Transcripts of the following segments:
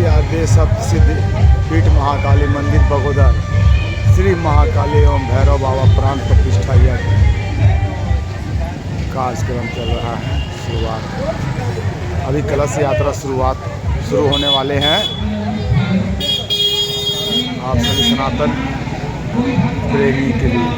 आद्य सब सिद्ध पीठ महाकाली मंदिर बगोदर श्री महाकाली एवं भैरव बाबा प्राण प्रतिष्ठा यज्ञ कार्यक्रम चल रहा है। शुरुआत अभी कलश यात्रा शुरू होने वाले हैं। आप सभी सनातन प्रेमी के लिए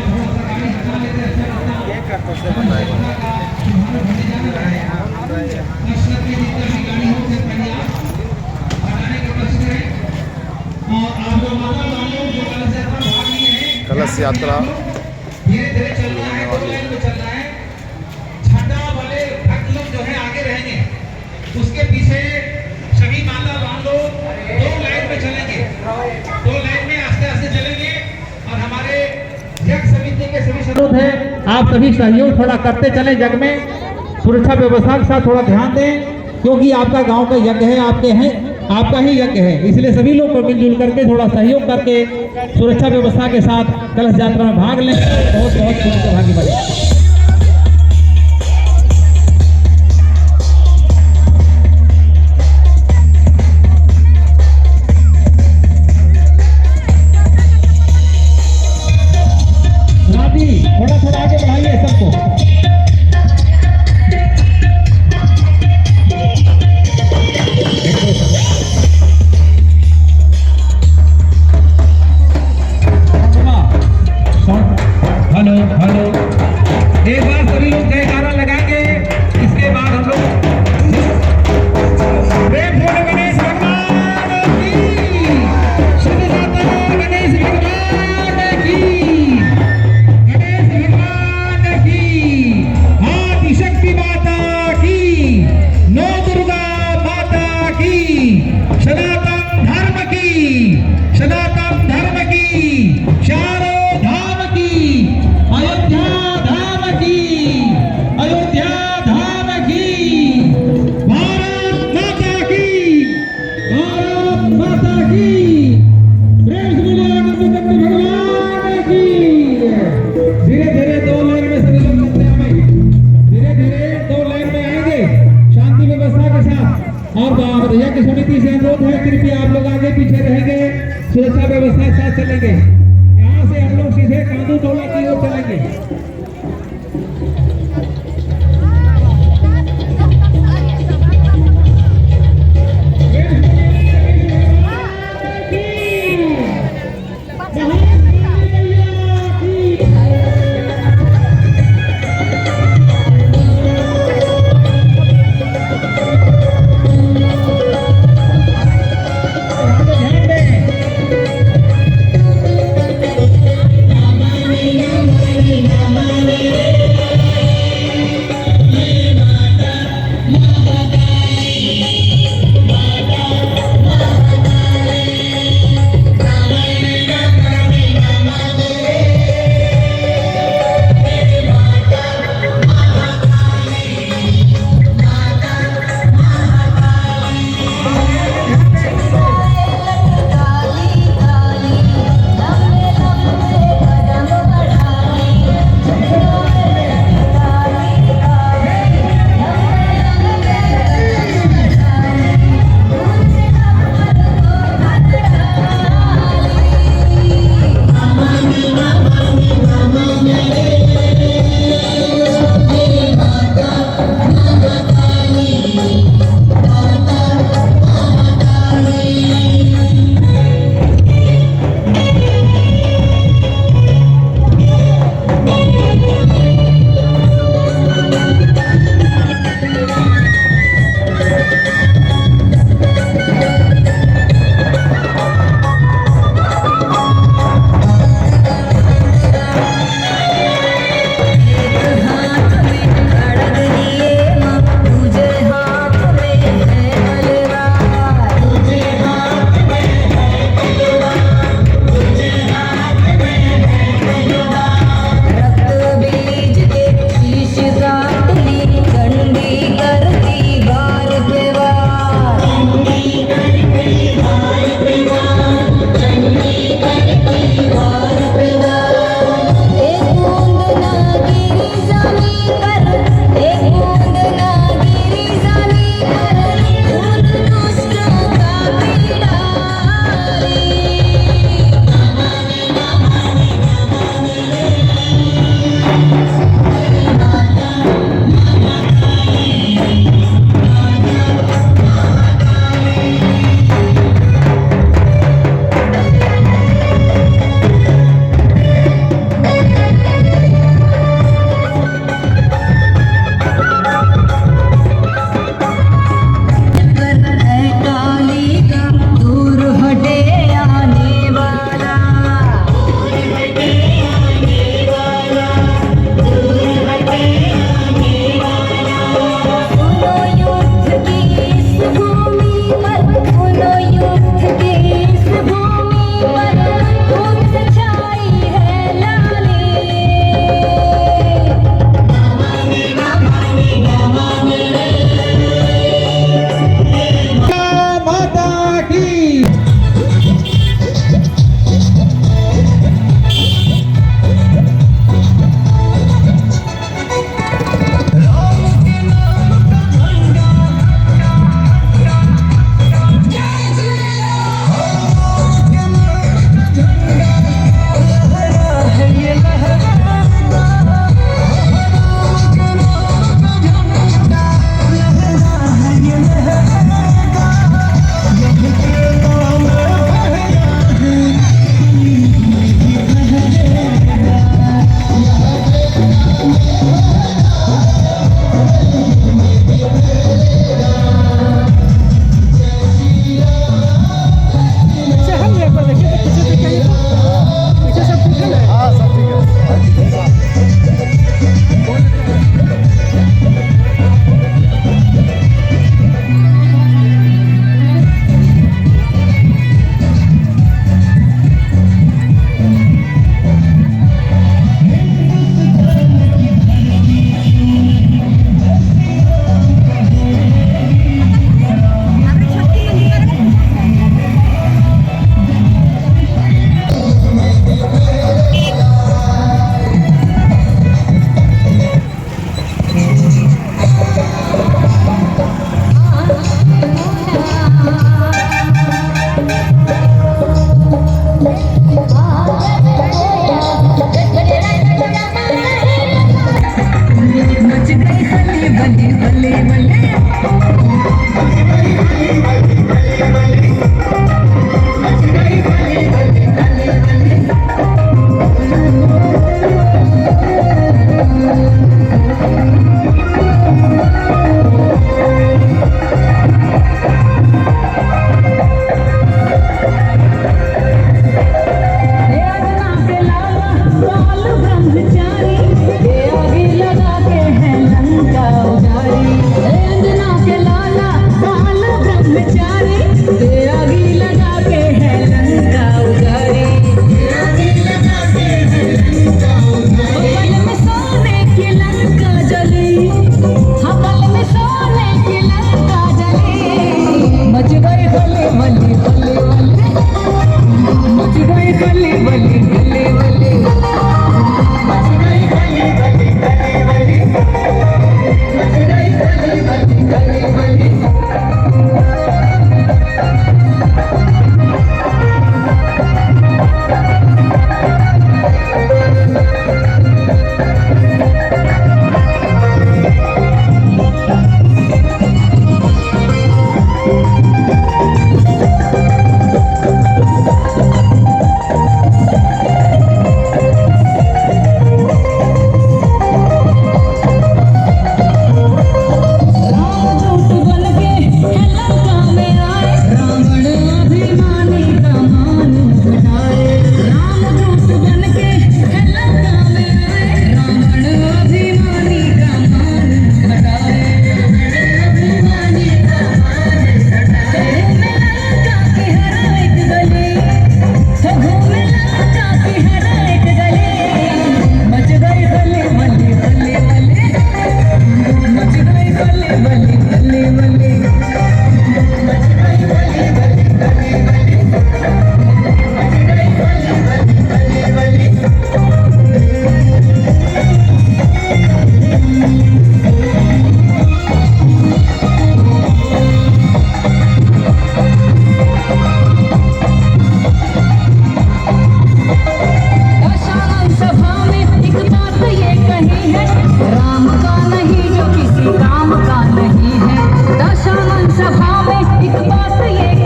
कलश यात्रा उसके पीछे सभी माला वालों दो लाइन में चलेंगे, दो लाइन में आस्ते आस्ते चलेंगे। और हमारे यज्ञ समिति के सभी सदस्य हैं, आप सभी सहयोग थोड़ा करते चले। यज्ञ में सुरक्षा व्यवस्था के साथ थोड़ा ध्यान दें, क्योंकि आपका गांव का यज्ञ है, आपका ही यज्ञ है, इसलिए सभी लोग को मिलजुल करके थोड़ा सहयोग करके सुरक्षा व्यवस्था के साथ कलश यात्रा में भाग लें। बहुत बहुत भाग्यवान। थोड़ा थोड़ा आगे बढ़ाइए सबको। हेलो हेलो, एक बार सभी लोग जयकारा लगाएंगे। इसके बाद हम लोग प्रेम से गणेश भगवान की, सनातन गणेश भगवान की, शक्ति माता की, नौ दुर्गा माता की, सनातन धर्म की, सनातन धर्म की, चारों धाम की, अयोध्या धाम की, अयोध्या धाम की, भारत माता की, भारत माता की, प्रेम से बोलिए गणपति भगवान की। धीरे धीरे दो लाइन में सभी लोग शांति व्यवस्था के साथ। और यज्ञ समिति से अनुरोध है, कृपया आप लोग आगे पीछे रहेंगे, सुरक्षा व्यवस्था के साथ चलेंगे। यहाँ से हम लोग सीधे कांदू टोला की ओर चलेंगे। Mama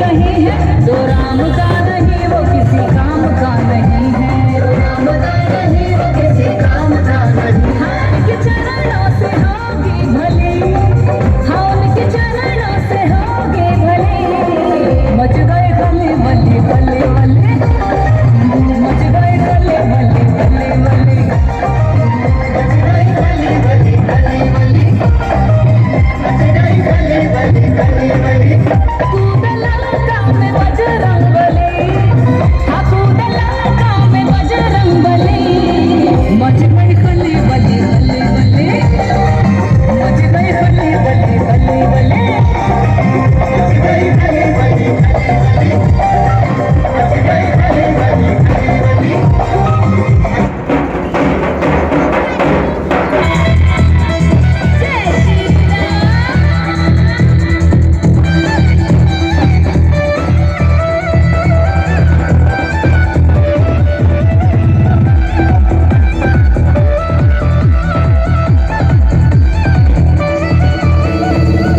कहीं है, जो राम का नहीं वो किसी काम का नहीं है। राम का नहीं वो किसी काम का नहीं है। उनके चरणों से होगी भली, हाँ उनके चरणों से होगी भली। मच गए गले बल्ले बल्ले बल्ले, मच गए गले बल्ले बल्ले बल्ले, मच गए गले बल्ले बल्ले बल्ले, मच गए गले बल्ले बल्ले बल्ले। कूद लंका में बजरंग बली, हाँ कूद लंका में बजरंग बली। मच गए गले बल्ले बल्ले बल्ले, मच गए गले बल्ले बल्ले बल्ले, मच गए गले बल्ले बल्ले बल्ले, मच गए गले बल्ले बल्ले बल्ले। जय श्री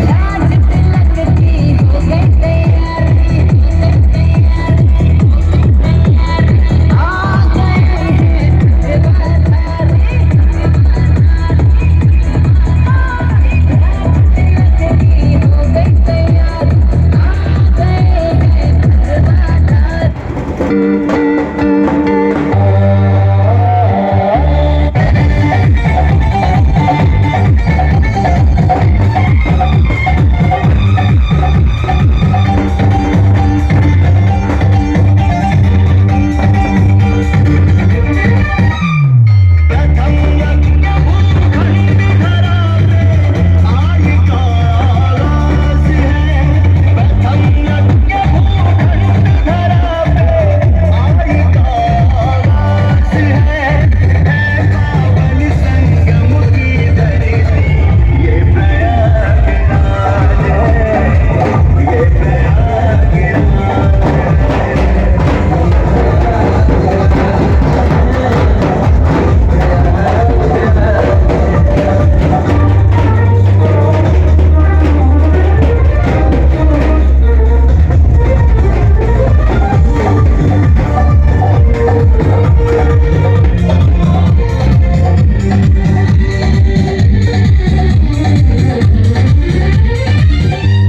राज तिलक की हो गई तैयारी, आ गए हैं देवधारी। राज तिलक की हो गई तैयारी, आ गए हैं देवधारी।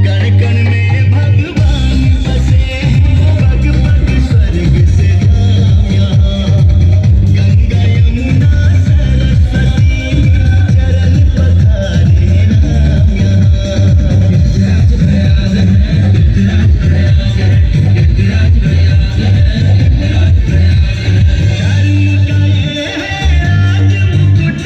कण कण में भगवान बसे, पग पग स्वर्ग से धाम यहाँ। गंगा यमुना सरस्वती, चरण पखारे राम यहाँ। धर्म का ये है राज मुकुट,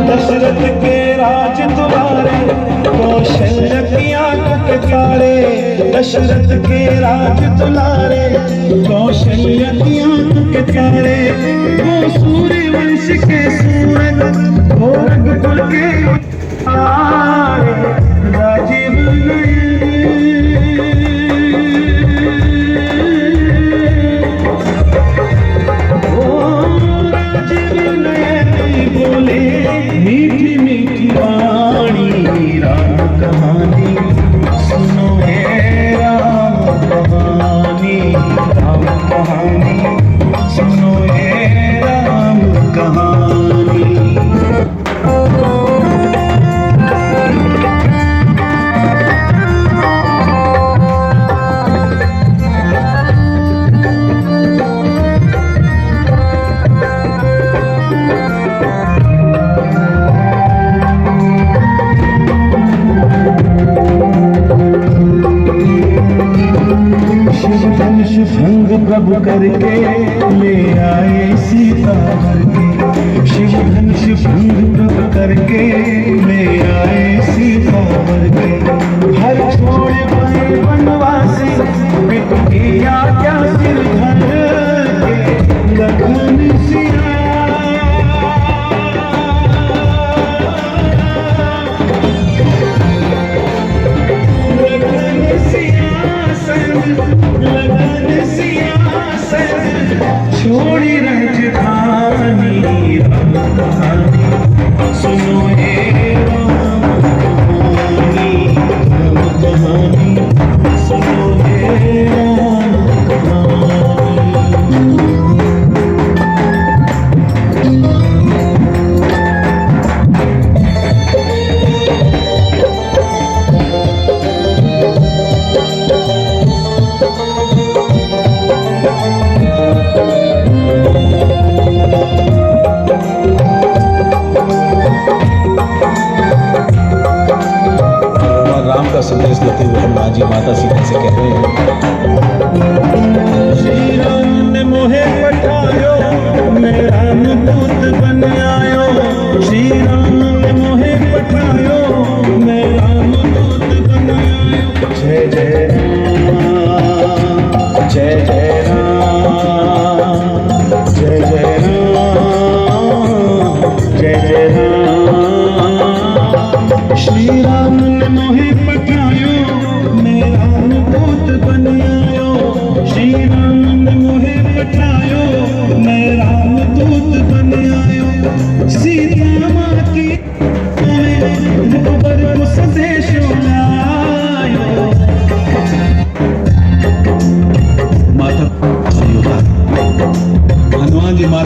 दशरथ के राज दुलारे, कौशल्य की आंख के तारे। दशरथ के राज दुलारे, कौशल्य की आंख के तारे। वो सूर्य वंश के सूरज, भोग कुल के तारे। राजीव बोले मीठी मीठी वाणी, राम कहानी सुनो है राम कहानी, राम कहानी सुनो है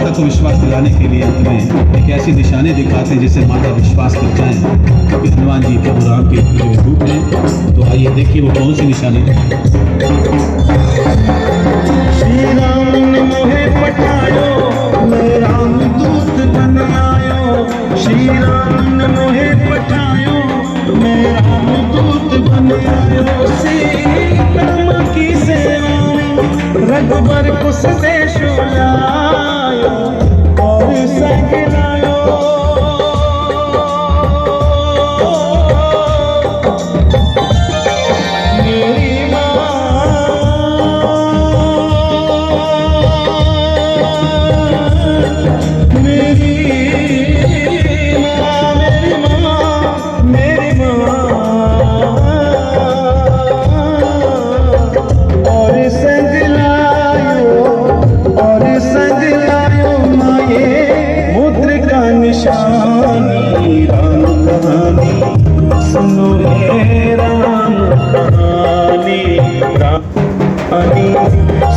माता को विश्वास दिलाने के लिए अंत में एक ऐसी निशानी दिखाते हैं जिससे माता विश्वास कर जाए क्योंकि हनुमान जी प्रभु राम के रूप हैं। तो आइए देखिए वो कौन सी निशानी है। श्री राम ने मोहे पठायो, मैं राम दूत बन आयो। श्री राम ने मोहे पठायो, मैं राम दूत बन आयो। सीता की सेवा रघुबर को संदेश लायो और संग लायो।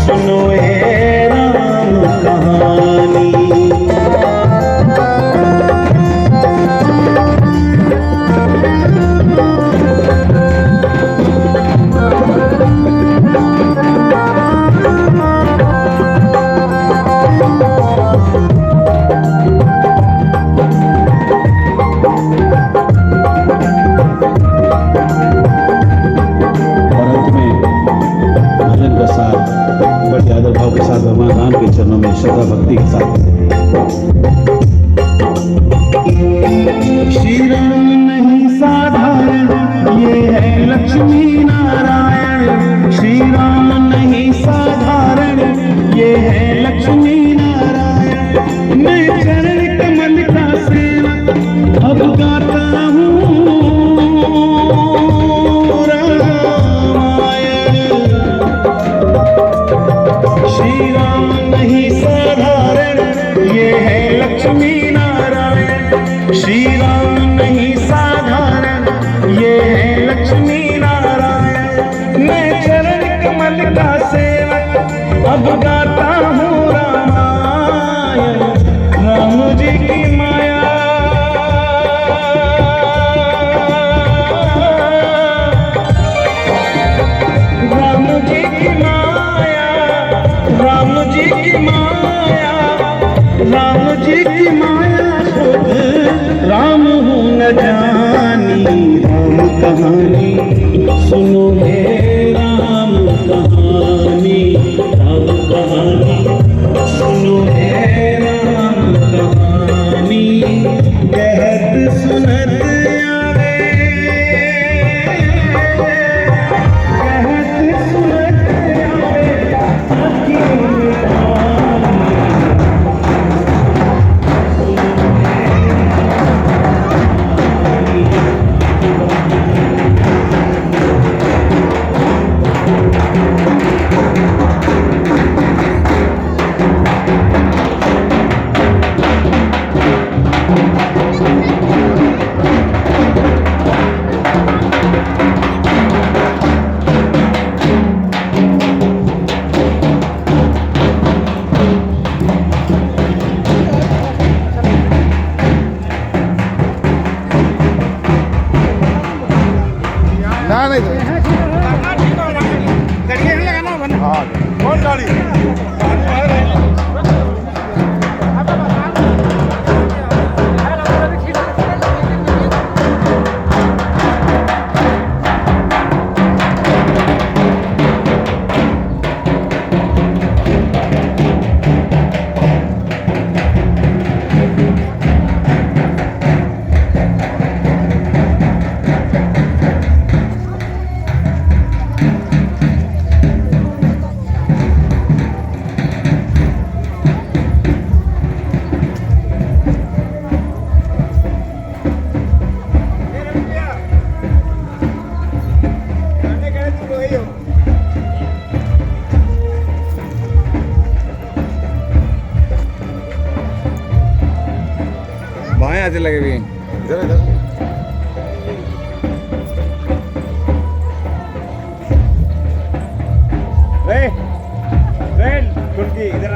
सुनो ए राम कहानी। बड़े आदर भाव के साथ भगवान राम के चरणों में श्रद्धा भक्ति के साथ। श्री राम नहीं साधारण, ये है लक्ष्मी नारायण। श्री राम नहीं साधारण, ये है लक्ष्मी नारायण। मैं चरण कमल का सेवक अब गाता हूँ श्री राम नहीं साधारण, ये है लक्ष्मी नारायण। श्री राम नहीं साधारण, ये है लक्ष्मी नारायण। मैं चरण कमल का सेवक अब गाता हूँ रामायण। राम जी की माया, राम जी की माया, राम जी की माया, राम जी की माया खुद राम हूँ न जानी। राम कहानी सुनो हे राम कहानी। राम कहानी सुनो हे राम कहानी। कहत सुनत आवे, कहत सुनत आवे कौन गाड़ी बाएं आते लगे भी इधर इधर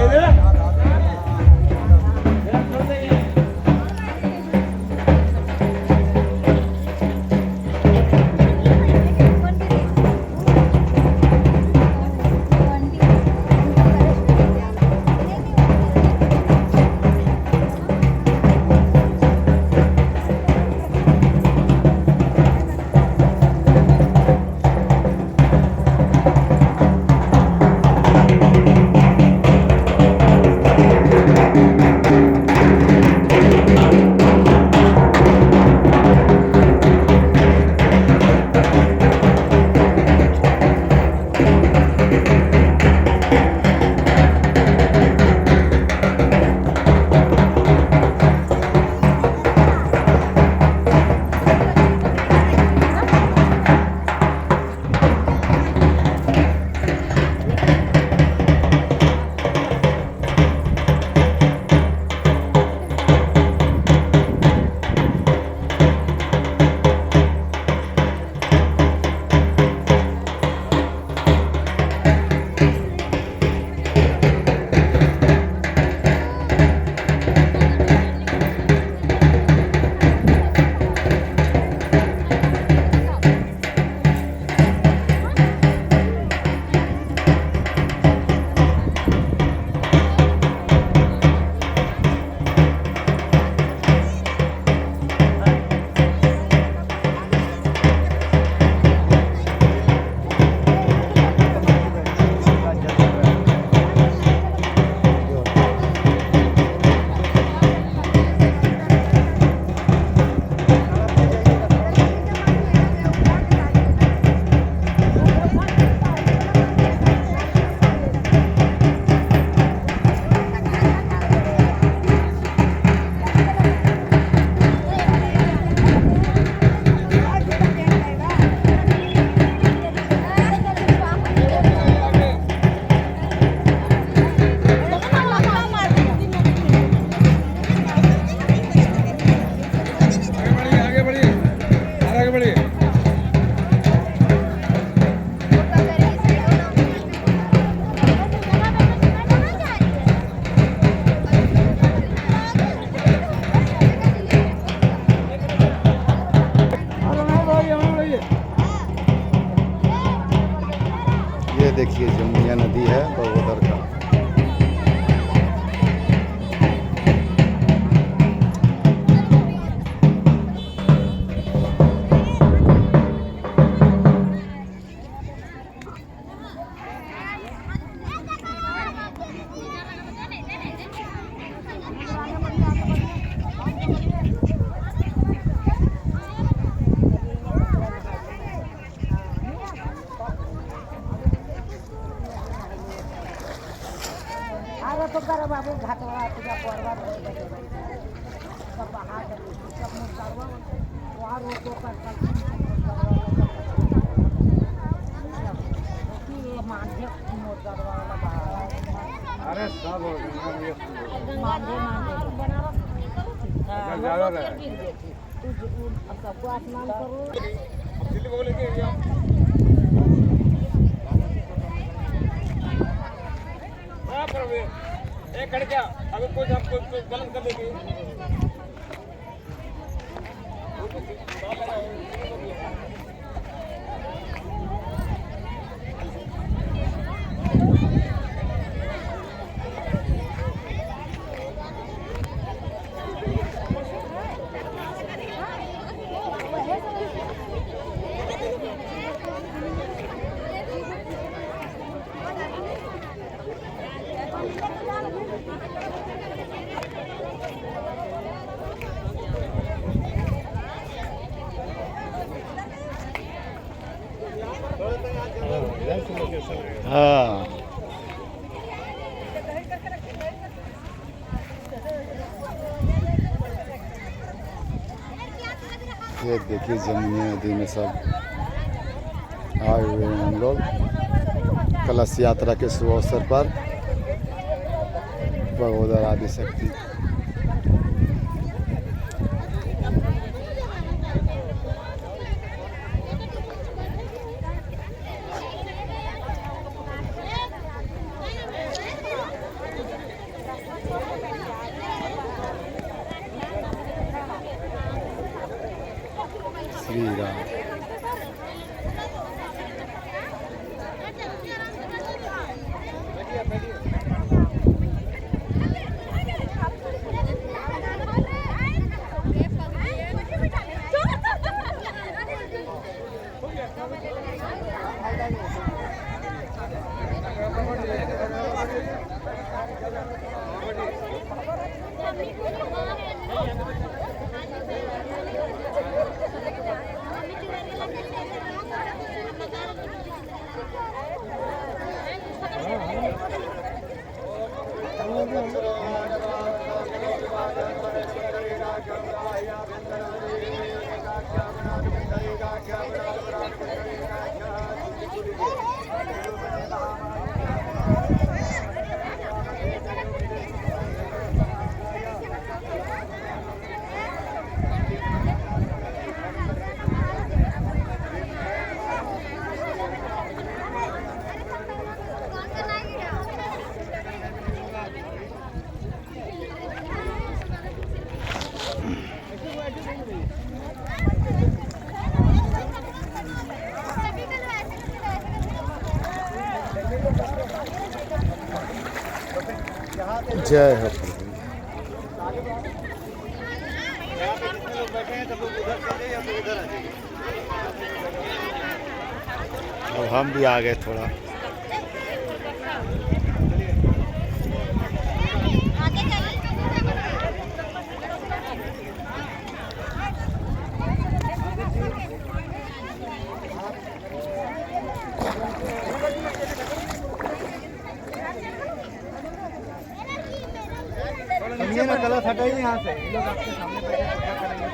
इधर भी है बगोदर का। तो कर बाबू घाटवा पूजा करवा सब बाहर सब मुसरवा वहाँ रोको कर ये मांझे मोटरवा वाला अरे सब मांझे बनारस ज़्यादा है तू सबको स्नान करो दिल्ली को लेके एक खड़ गया अभी कुछ हमको गलत कर देगी। हाँ ये देखिए जमुनी नदी में सब आए हुए हैं हम लोग कलश यात्रा के शुभ अवसर पर बगोदर आदिशक्ति। श्री राम जय हो अब हम भी आ गए थोड़ा। ये ना गलत हटाइए यहाँ से, ये लोग आपके सामने बैठे क्या करेंगे।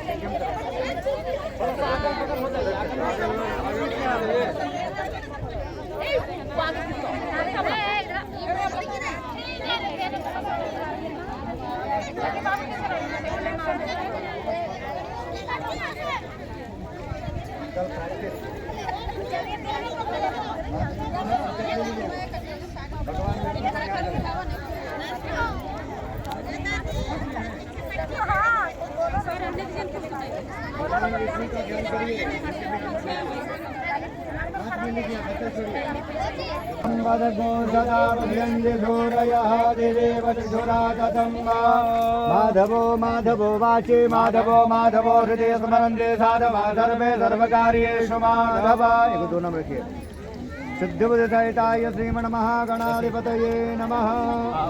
मदगो सदा भयञ्जसूरयः दिवेवचुरा तथम्बा माधवो माधवो वाचे माधवो माधवो हृदय स्मरन्ते साधवा सर्वे सर्वकार्येषु माधव। एक दो नंबर रखिए। सिद्धिबुद्धिसहिताय श्रीमन्महागणाधिपतये नमः।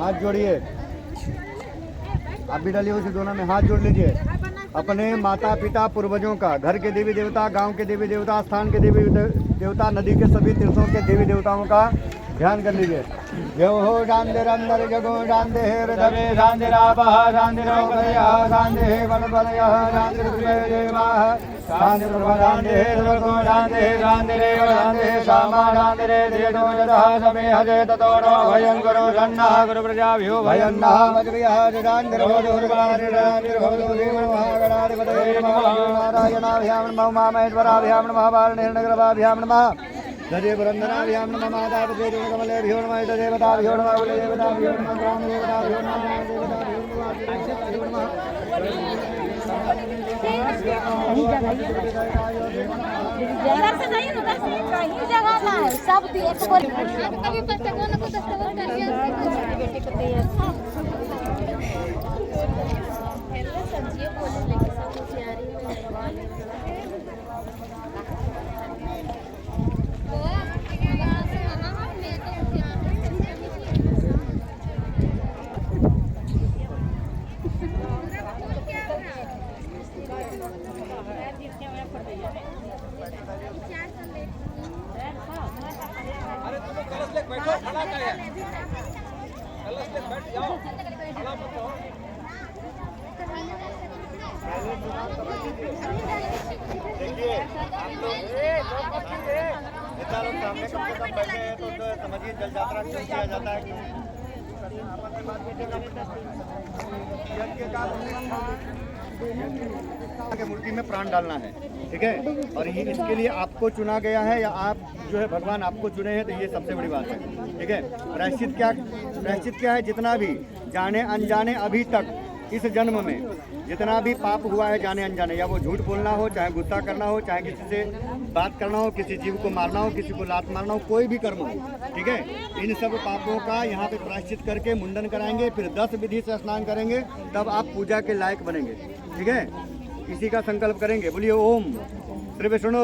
हाथ जोड़िए, आप भी डालिए उसे दोनों में हाथ जोड़ लीजिए। अपने माता पिता पूर्वजों का, घर के देवी देवता, गांव के देवी देवता, स्थान के देवी देवता, नदी के सभी तीर्थों के देवी देवताओं का ध्यान कर लीजिए। यो हो शांतिरंदर जगो शांति हृदय शांतिरापः शांतिरोदयः शांति वनवलयः शांतिर्देवाः शांतिर्वदान्ते सर्वतो शांति शांतिरेव शांति श्यामा शांतिरे देदो यतः समे हजे ततो नो भयं गुरु सन्नः गुरु प्रजाभ्यो भयं नः मज्जयः शांतिर्भवतु शांतिर्भवतु देवमहागणाधिपतये नमः। नारायणाभ्यां नमः उमामहेश्वराभ्यां नमः बालनेन्द्रगर्भाभ्यां नमः ददेवरन्दनाभ्यां नमः मातापितृभ्यो कमलेभ्यो नमः देवताभ्यो नमः कुलदेवताभ्यो नमः ग्रामदेवताभ्यो नमः देवताभ्यो नमः। इधर से नहीं उधर से कहीं जगह ना है, सब एक बार कभी बच्चा को ना कुछ दस्तवर कर दिया बेटी को तैयार हेलो सब्जी बोले लेके सब तैयारी में वो मैं तो अरे तुम लोग कलश लेके बैठो, खड़ा क्या है? कलश लेके बैठ जाओ, खड़ा मत रहो। इतना लोग सामने कम से कम बैठे हैं तो समझिए जल यात्रा क्यों किया जाता है। कि मूर्ति में प्राण डालना है, ठीक है। और ये इसके लिए आपको चुना गया है या आप जो है भगवान आपको चुने हैं, तो ये सबसे बड़ी बात है, ठीक है। प्रायश्चित क्या है? जितना भी जाने अनजाने अभी तक इस जन्म में जितना भी पाप हुआ है जाने अनजाने, या वो झूठ बोलना हो, चाहे गुस्सा करना हो, चाहे किसी से बात करना हो, किसी जीव को मारना हो, किसी को लात मारना हो, कोई भी कर्म हो, ठीक है। इन सब पापों का यहाँ पे प्रायश्चित करके मुंडन कराएंगे, फिर 10 विधि से स्नान करेंगे, तब आप पूजा के लायक बनेंगे, ठीक है। इसी का संकल्प करेंगे। बोलिए ओम श्री विष्णु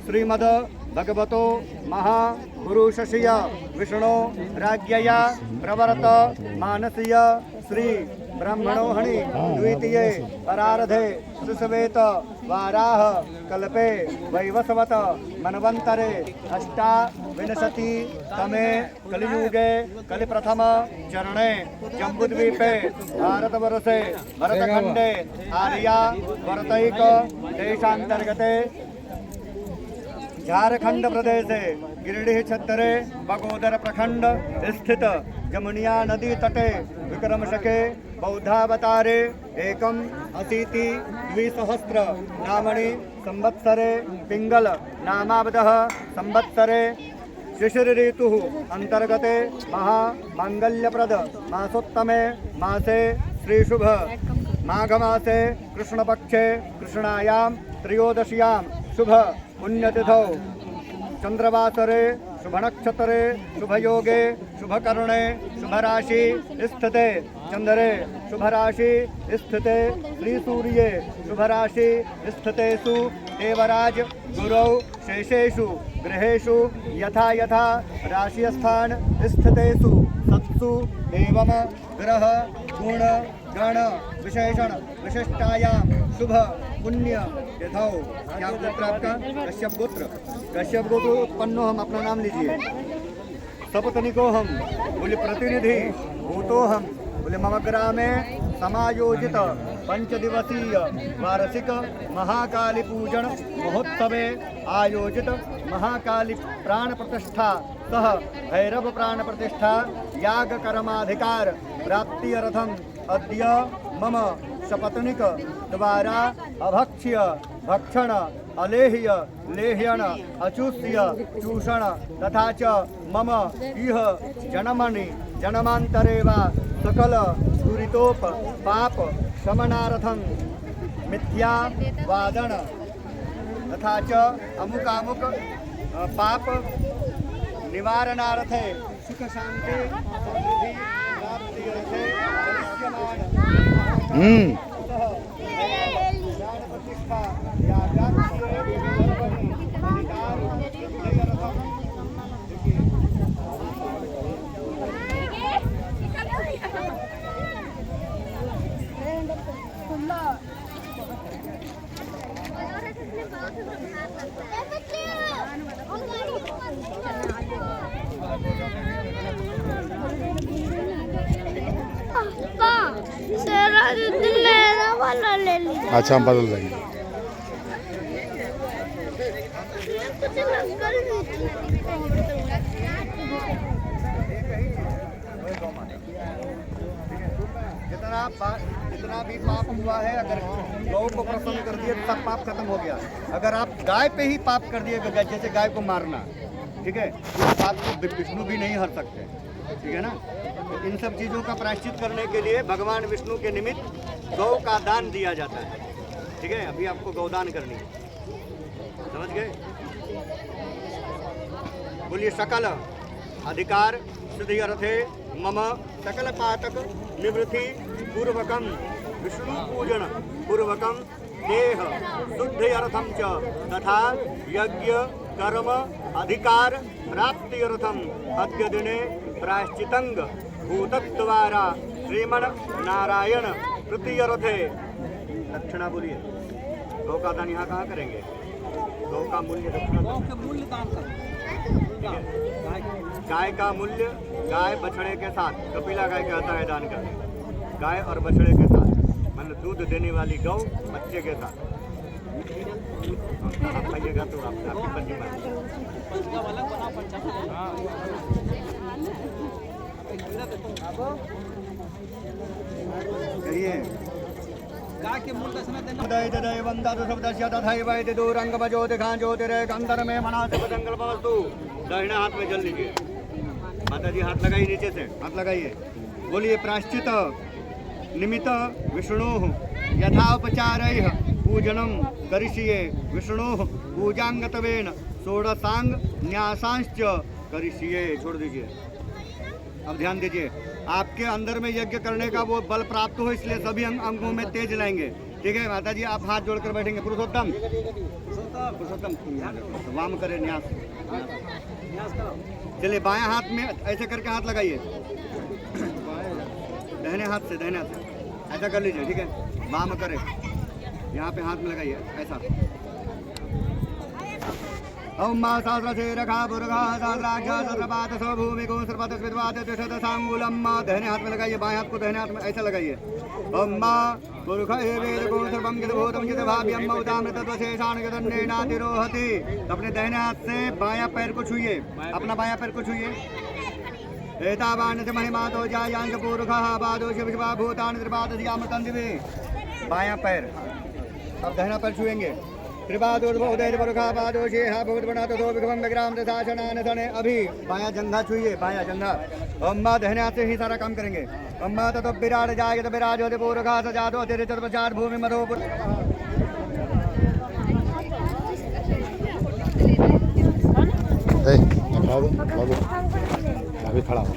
श्रीमद भगवतो महापुरुषस्य विष्णु राज्ञया प्रवर्त मानसीय श्री ब्रह्मणोहणि द्वितीये परार्धे सुश्वेत वाराह कल्पे वैवस्वत मनवंतरे अष्टाविंशति तमे कलियुगे कलिप्रथम चरणे जम्बूद्वीपे भारतवर्षे भरतखंडे आर्या वर्तैक देशांतर्गते झारखंड प्रदेशे गिरिडीह छत्तरे बगोदर प्रखंड स्थित जमुनिया नदी तटे विक्रमशके बौद्धावतारे एकम 82 नामनि संवत्सरे पिंगल नामावदः संवत्सरे शिशिर ऋतु अंतर्गते महामांगल्यप्रद मासोत्तमे मासे श्रीशुभ माघमासे कृष्णपक्षे कृष्णायां त्रयोदश्यां शुभ पुण्यतिथौ चंद्रवासरे शुभ नक्षत्रे शुभ योगे शुभ कर्णे शुभ राशि स्थिते चंद्रे शुभ राशि स्थिते श्री सूर्ये शुभ राशि स्थितेषु देवराज गुरौ शेषेषु गृहेषु यथा यथा राशिस्थान स्थितेषु सत्सु एवं ग्रह गुण गण विशेषण विशिष्टायां शुभ पुण्य यथौ। क्या गोत्र आपका? कश्यप गोत्र। कश्यप गोत्र उत्पन्नो हम, अपना नाम लीजिए। सपत्निको हम, बोले प्रतिनिधि भूतो हम, बोले मम ग्रामे समायोजित 5 दिवसीय वार्षिक महाकाली पूजन महोत्सवे आयोजित महाकाली प्राण प्रतिष्ठा सह भैरव प्राण प्रतिष्ठा याग कर्माधिकार प्राप्ति अर्थम अद्य मम सपत्निक द्वारा अभक्ष्य भक्षण अलेह्य लेह्यण अचूष्य चूषण तथा च मम इह जन्मनि जन्मांतरे वा सकल दुरितोप पाप शमनार्थं मिथ्या वादन तथा च अमुकामुक पाप निवारणार्थे सुख शांति समृद्धि प्राप्ति अर्थे भविष्यमाण ज्ञान प्रतिष्ठा या व्याप्ति अधिकार सिराजुद्दीन मेरा वाला ले लिया। अच्छा हम बदल देंगे। जितना भी पाप हुआ है, अगर गौ को प्रसन्न कर दिए तो सब पाप खत्म हो गया। अगर आप गाय पे ही पाप कर दिए, जैसे गाय को मारना, ठीक है, उस पाप को विष्णु भी नहीं हर सकते, ठीक है ना। तो इन सब चीज़ों का प्रायश्चित करने के लिए भगवान विष्णु के निमित्त गौ का दान दिया जाता है, ठीक है। अभी आपको गौदान करनी है, समझ गए। बोलिए सकल अधिकार सिद्धि अर्थे मम सकल पातक निवृत्ति पूर्वकम विष्णु पूजन पूर्वकम देह शुद्धि अर्थम च तथा यज्ञ कर्म अधिकार प्राप्ति अर्थम अद्य दिने प्रायश्चितंग भूतद्वारा श्रीमन नारायण प्रत्यर्थे। दक्षिणा बोलिए। गौ का दान यहाँ कहाँ करेंगे? गौ का मूल्य दक्षिणा, गौ के मूल्य दान करें। गाय का मूल्य गाय बछड़े के साथ, कपिला गाय कहता है दान का, गाय और बछड़े के साथ, मतलब दूध देने वाली गौ बच्चे के साथ। आप खाइएगा तो आपकी मर्जी करिए। गाय के मूल दर्शन देना दय दय वंदा तो सब दर्शय तथाई वैद्य दो रंग बजो दिखा जो तेरे अंदर में मना से संकल्प वस्तु। दाहिना हाथ में जल लीजिए। माता जी हाथ लगाइए, नीचे से हाथ लगाइए। बोलिए प्रायश्चित निमित्त विष्णु यथापचारैः पूजनम करिष्ये विष्णु पूजांगतवेन षोडशांग न्यासांश्च करिष्ये। छोड़ दीजिए। अब ध्यान दीजिए, आपके अंदर में यज्ञ करने का वो बल प्राप्त हो, इसलिए सभी अंगों में तेज लाएंगे, ठीक है। माता जी आप हाथ जोड़कर बैठेंगे। पुरुषोत्तम वाम करे न्यास। चलिए बाएं हाथ में ऐसे करके हाथ लगाइए, दाहिने हाथ से ऐसा कर लीजिए, ठीक है। वाम करे, यहाँ पे हाथ में लगाइए ऐसा। ओम मा सहस्र से रखा बुरगा सहस्राक्ष सहस्रपात सो भूमि को सर्वत विद्वात तिष्ठत सांगूलम। माँ दाहिने हाथ में लगाइए, बाएं हाथ को दाहिने हाथ में ऐसा लगाइए। ओम माँ पुरुष वेद को सर्वम कित भूतम कित भाव्यम उदामृतत्व शेषान कितन्नेनातिरोहति। अपने दाहिने हाथ से बायां पैर को छूइए, अपना बायां पैर को छूइए। एतावान से महिमा तो जायांग पुरुषः पादो शिव शिवा भूतान त्रिपाद श्यामृतं दिवे। बायां पैर। अब दाहिना पैर छुएंगे। अभी बायां जंघा छुइए, बायां जंघा। अम्मा दाहिने हाथ से ही सारा काम करेंगे। अम्मा तो विराट जाए तो विराज होते पूर्वघा सजातो अतिरिक्त चतुर्चार भूमि मधो। अभी खड़ा हो।